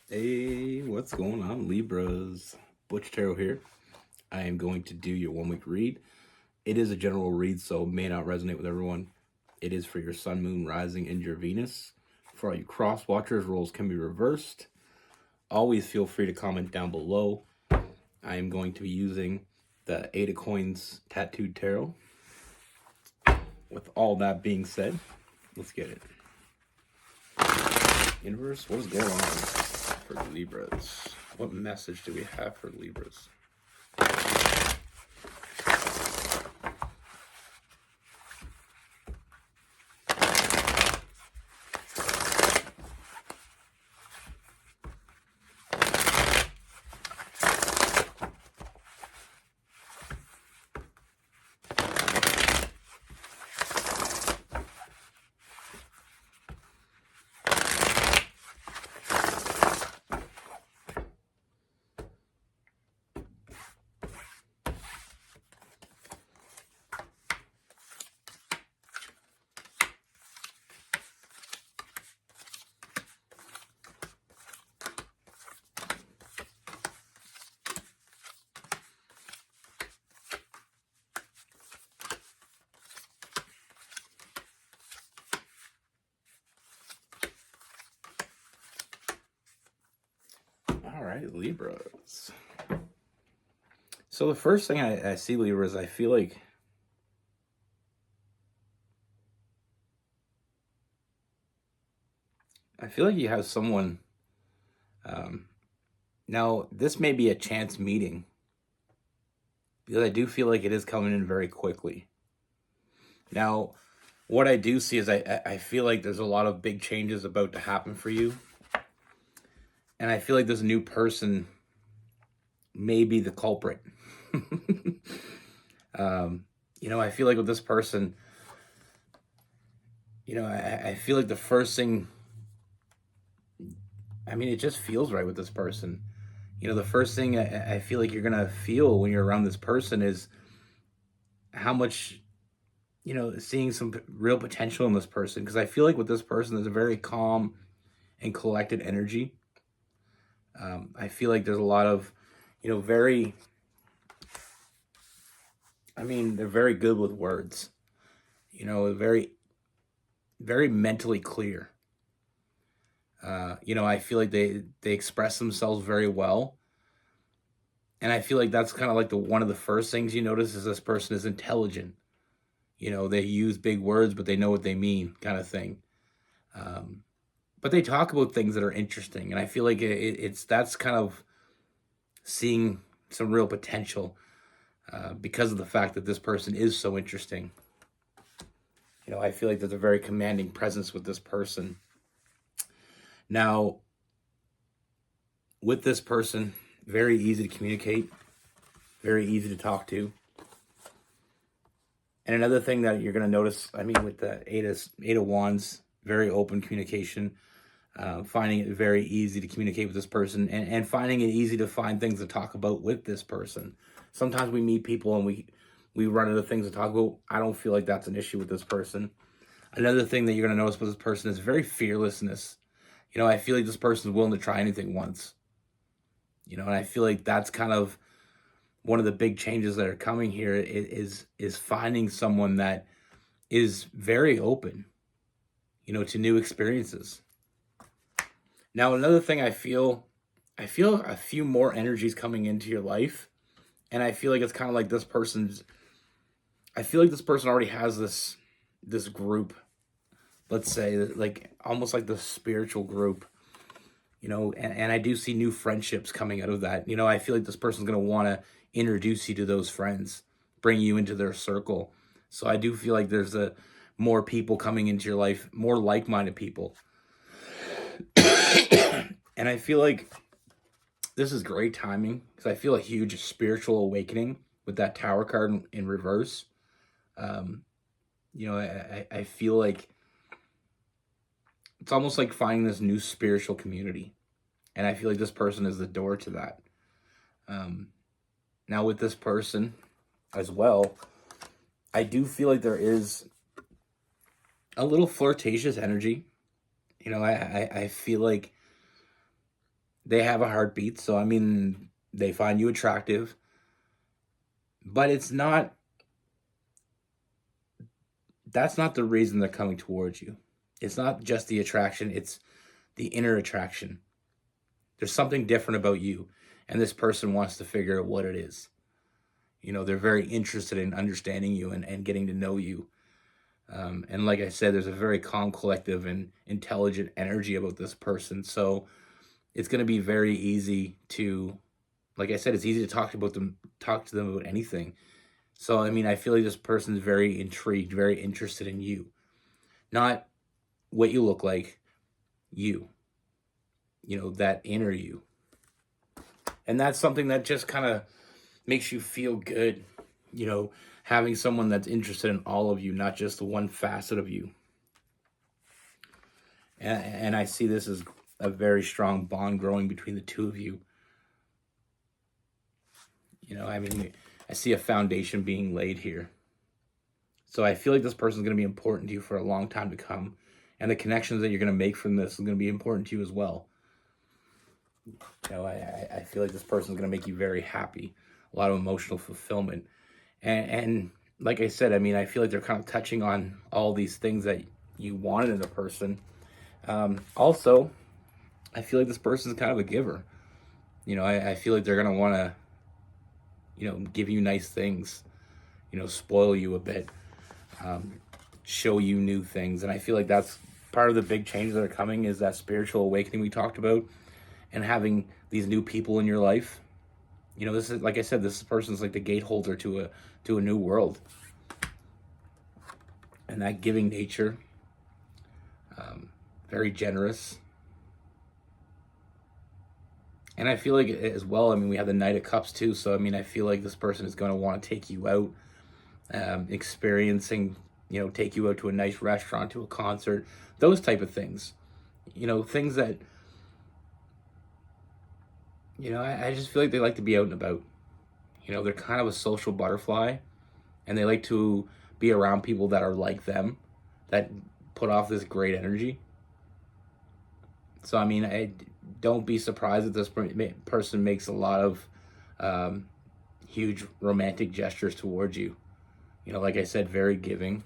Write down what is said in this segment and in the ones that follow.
Hey, what's going on, Libras? Butch here. I am going to do your 1 week read. It is a general read, so may not resonate with everyone. It is for your sun, moon, rising, and your Venus. For all you cross watchers, roles can be reversed. Always feel free to comment down below. I am going to be using the 8 of Coins Tattooed Tarot. With all that being said, let's get it. Universe, what is going on for Libras? What message do we have for Libras? All right, Libras. So the first thing I see, Libras, I feel like you have someone. Now, this may be a chance meeting because I do feel like it is coming in very quickly. Now, what I do see is I feel like there's a lot of big changes about to happen for you. And I feel like this new person may be the culprit. I feel like with this person, I feel like the first thing, it just feels right with this person. The first thing I feel like you're going to feel when you're around this person is how much, seeing some real potential in this person. Because I feel like with this person, there's a very calm and collected energy. I feel like there's a lot of, they're very good with words, very, very mentally clear. I feel like they express themselves very well. And I feel like that's kind of like one of the first things you notice is this person is intelligent. They use big words, but they know what they mean, kind of thing. But they talk about things that are interesting, and I feel like that's kind of seeing some real potential because of the fact that this person is so interesting. I feel like there's a very commanding presence with this person. Now, with this person, very easy to communicate, very easy to talk to. And another thing that you're going to notice, with the Eight of Wands, very open communication, finding it very easy to communicate with this person and finding it easy to find things to talk about with this person. Sometimes we meet people and we run into things to talk about. I don't feel like that's an issue with this person. Another thing that you're going to notice with this person is very fearlessness. I feel like this person is willing to try anything once. And I feel like that's kind of one of the big changes that are coming here is finding someone that is very open, to new experiences. Now, another thing I feel a few more energies coming into your life, and I feel like it's kind of like I feel like this person already has this group, let's say, like almost like the spiritual group, and I do see new friendships coming out of that. I feel like this person's going to want to introduce you to those friends, bring you into their circle. So I do feel like there's more people coming into your life, more like-minded people. And I feel like this is great timing because I feel a huge spiritual awakening with that Tower card in reverse. I feel like it's almost like finding this new spiritual community. And I feel like this person is the door to that. Now with this person as well, I do feel like there is a little flirtatious energy. I feel like they have a heartbeat. So, I mean, they find you attractive, but that's not the reason they're coming towards you. It's not just the attraction, it's the inner attraction. There's something different about you, and this person wants to figure out what it is. They're very interested in understanding you and getting to know you. And like I said, there's a very calm, collective, and intelligent energy about this person. So it's going to be very easy to, like I said, it's easy to talk to them about anything. So, I mean, I feel like this person's very intrigued, very interested in you. Not what you look like, you. That inner you. And that's something that just kind of makes you feel good, having someone that's interested in all of you, not just the one facet of you. And I see this as a very strong bond growing between the two of you. I mean, I see a foundation being laid here. So I feel like this person is going to be important to you for a long time to come. And the connections that you're going to make from this is going to be important to you as well. I feel like this person is going to make you very happy. A lot of emotional fulfillment. And like I said, I mean, I feel like they're kind of touching on all these things that you wanted in a person. Also, I feel like this person is kind of a giver. I feel like they're going to want to, give you nice things, spoil you a bit, show you new things. And I feel like that's part of the big changes that are coming, is that spiritual awakening we talked about, and having these new people in your life. This is, like I said, this person's like the gate holder to a new world. And that giving nature, very generous. And I feel like as well, I mean, we have the Knight of Cups too. So, I mean, I feel like this person is going to want to take you out, experiencing, take you out to a nice restaurant, to a concert, those type of things. Things that, I just feel like they like to be out and about. They're kind of a social butterfly, and they like to be around people that are like them, that put off this great energy. So, I mean, I don't be surprised if this person makes a lot of huge romantic gestures towards you. Like I said, very giving.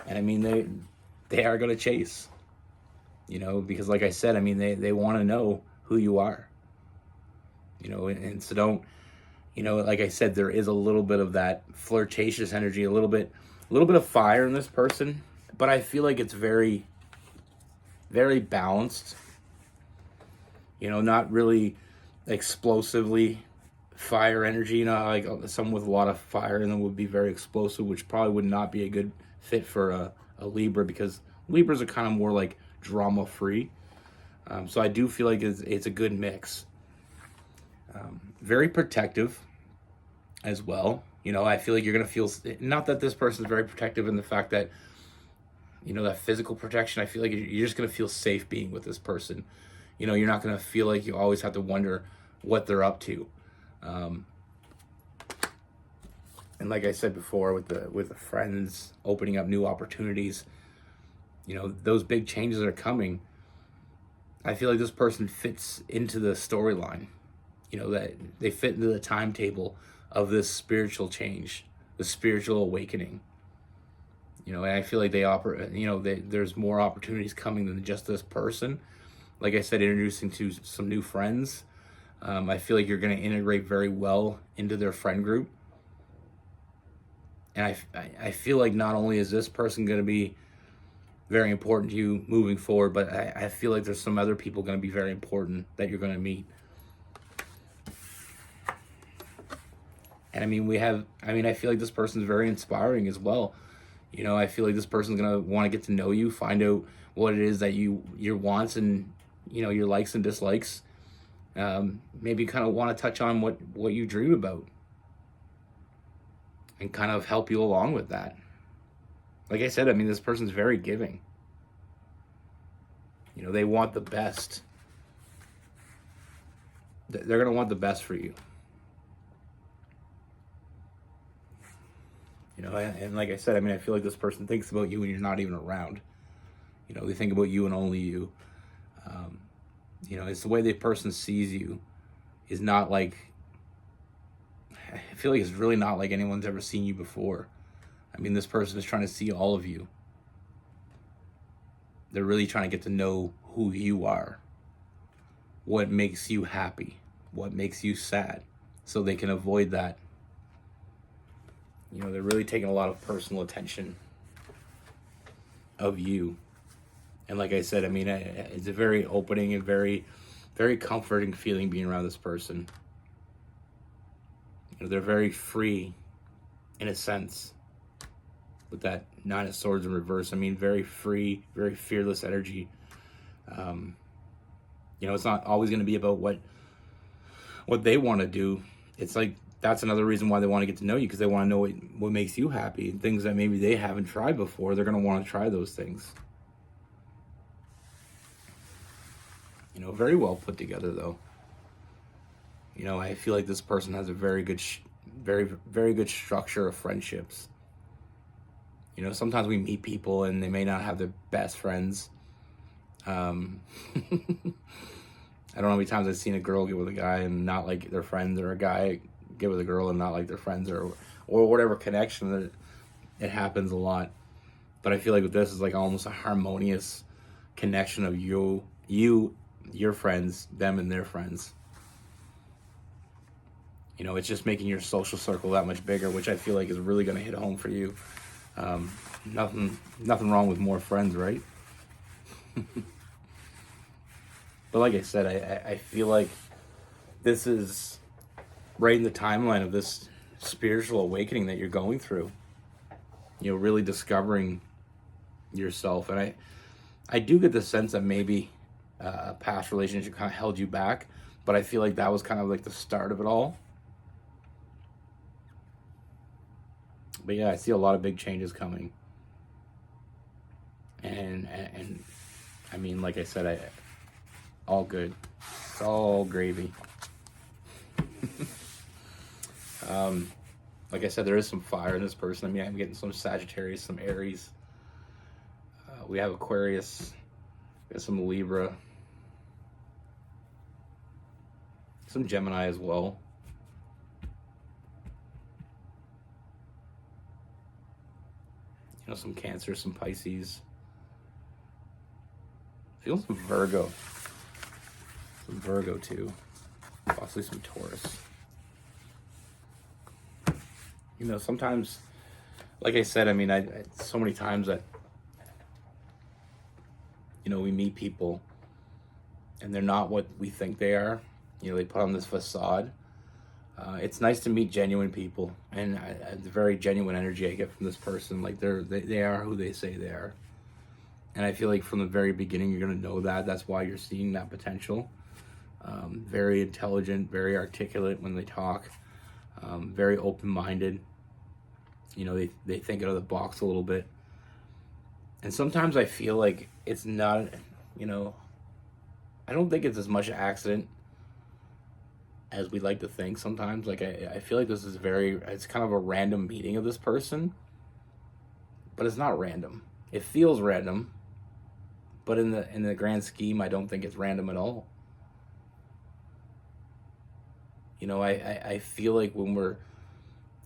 And I mean, they are going to chase, because like I said, I mean, they want to know who you are, and so don't, like I said, there is a little bit of that flirtatious energy, a little bit of fire in this person, but I feel like it's very, very balanced, not really explosively fire energy, like someone with a lot of fire in them would be very explosive, which probably would not be a good fit for a Libra, because Libras are kind of more like drama free. So I do feel like it's a good mix. Very protective as well. I feel like you're going to feel, not that this person is very protective in the fact that, that physical protection. I feel like you're just going to feel safe being with this person. You're not going to feel like you always have to wonder what they're up to. And like I said before, with the friends, opening up new opportunities, those big changes are coming. I feel like this person fits into the storyline, that they fit into the timetable of this spiritual change, the spiritual awakening. And I feel like they operate, there's more opportunities coming than just this person. Like I said, introducing to some new friends. I feel like you're going to integrate very well into their friend group. And I feel like not only is this person going to be very important to you moving forward, but I feel like there's some other people going to be very important that you're going to meet. And I mean, I feel like this person's very inspiring as well. I feel like this person's going to want to get to know you, find out what it is that your wants and, your likes and dislikes. Maybe kind of want to touch on what you dream about and kind of help you along with that. Like I said, I mean, this person's very giving. They want the best. They're going to want the best for you. And like I said, I mean, I feel like this person thinks about you when you're not even around. They think about you and only you. You know, it's the way the person sees you is not like, I feel like it's really not like anyone's ever seen you before. I mean, this person is trying to see all of you. They're really trying to get to know who you are, what makes you happy, what makes you sad, so they can avoid that. You know, they're really taking a lot of personal attention of you. And like I said, I mean, it's a very opening and very, very comforting feeling being around this person. You know, they're very free, in a sense, with that Nine of Swords in reverse. I mean, very free, very fearless energy. You know, it's not always going to be about what they want to do. It's like, that's another reason why they want to get to know you, because they want to know what makes you happy, and things that maybe they haven't tried before. They're going to want to try those things. You know, very well put together, though. You know, I feel like this person has a very good, very good structure of friendships. You know, sometimes we meet people and they may not have their best friends. I don't know how many times I've seen a girl get with a guy and not like their friends, or a guy get with a girl and not like their friends, or whatever connection that it happens a lot. But I feel like with this is like almost a harmonious connection of you, your friends, them and their friends. You know, it's just making your social circle that much bigger, which I feel like is really going to hit home for you. Nothing wrong with more friends, right? But like I said, I feel like this is right in the timeline of this spiritual awakening that you're going through. You know, really discovering yourself. And I do get the sense that maybe a past relationship kind of held you back, but I feel like that was kind of like the start of it all. But yeah, I see a lot of big changes coming. And I mean, like I said, all good. It's all gravy. Like I said, there is some fire in this person. I mean, I'm getting some Sagittarius, some Aries. We have Aquarius. We have some Libra. Some Gemini as well. You know, some Cancer, some Pisces. Feel some Virgo. Some Virgo too. Possibly some Taurus. You know, sometimes, like I said, I mean, I so many times that, you know, we meet people and they're not what we think they are. You know, they put on this facade. It's nice to meet genuine people, and the very genuine energy I get from this person. Like they are who they say they are. And I feel like from the very beginning, you're going to know that. That's why you're seeing that potential. Very intelligent, very articulate when they talk. Very open-minded. You know, they think out of the box a little bit. And sometimes I feel like it's not, you know, I don't think it's as much accident as we like to think sometimes. Like, I feel like this is it's kind of a random meeting of this person. But it's not random. It feels random. But in the grand scheme, I don't think it's random at all. You know, I feel like when we're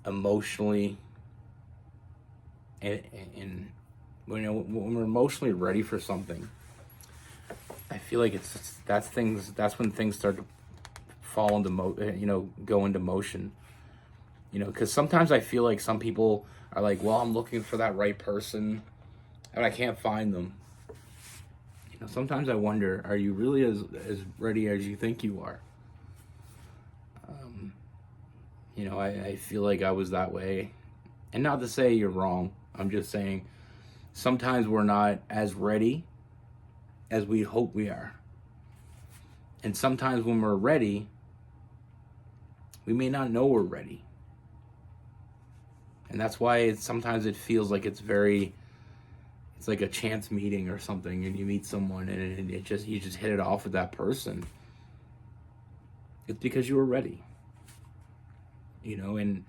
emotionally and when we're emotionally ready for something, I feel like that's when things start to fall into go into motion. You know, because sometimes I feel like some people are like, well, I'm looking for that right person and I can't find them. You know, sometimes I wonder, are you really as ready as you think you are? You know, I feel like I was that way. And not to say you're wrong. I'm just saying sometimes we're not as ready as we hope we are. And sometimes when we're ready, we may not know we're ready. And that's why sometimes it feels like it's like a chance meeting or something, and you meet someone and you just hit it off with that person. It's because you were ready. You know, and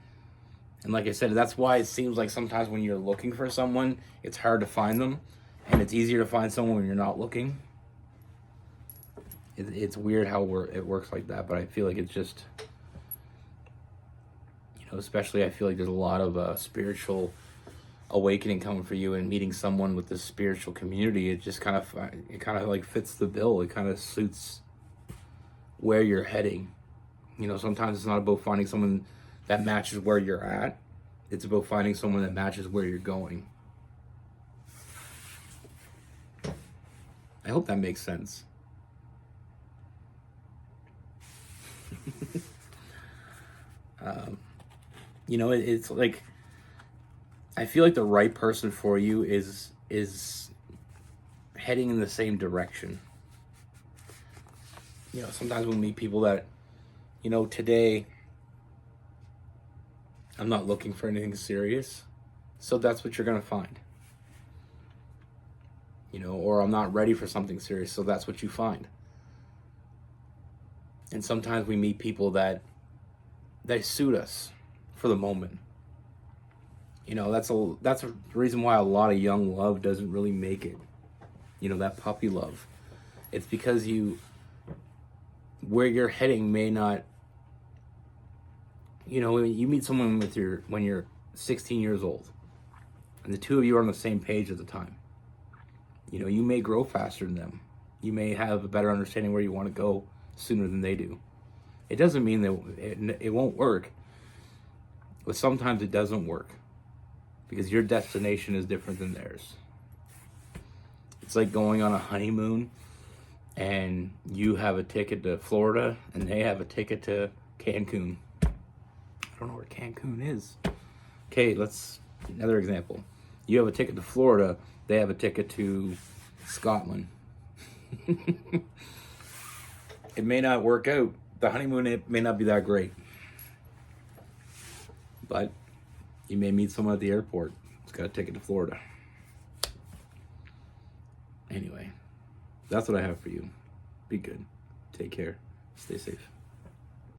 like I said, that's why it seems like sometimes when you're looking for someone, it's hard to find them, and it's easier to find someone when you're not looking. It's weird how it works like that, but I feel like it's just, especially I feel like there's a lot of spiritual awakening coming for you, and meeting someone with this spiritual community. It kind of like fits the bill. It kind of suits where you're heading. Sometimes it's not about finding someone that matches where you're at. It's about finding someone that matches where you're going. I hope that makes sense. It's like, I feel like the right person for you is heading in the same direction. Sometimes we'll meet people that, today I'm not looking for anything serious, so that's what you're gonna find. Or I'm not ready for something serious, so that's what you find. And sometimes we meet people that they suit us for the moment. That's a reason why a lot of young love doesn't really make it. That puppy love. It's because where you're heading may not. You meet someone when you're 16 years old, and the two of you are on the same page at the time. You may grow faster than them. You may have a better understanding where you want to go sooner than they do. It doesn't mean that it won't work, but sometimes it doesn't work because your destination is different than theirs. It's like going on a honeymoon and you have a ticket to Florida and they have a ticket to Cancun. I don't know where Cancun is. Okay, another example. You have a ticket to Florida, they have a ticket to Scotland. It may not work out. The honeymoon, it may not be that great. But you may meet someone at the airport who's got a ticket to Florida. Anyway, that's what I have for you. Be good. Take care. Stay safe.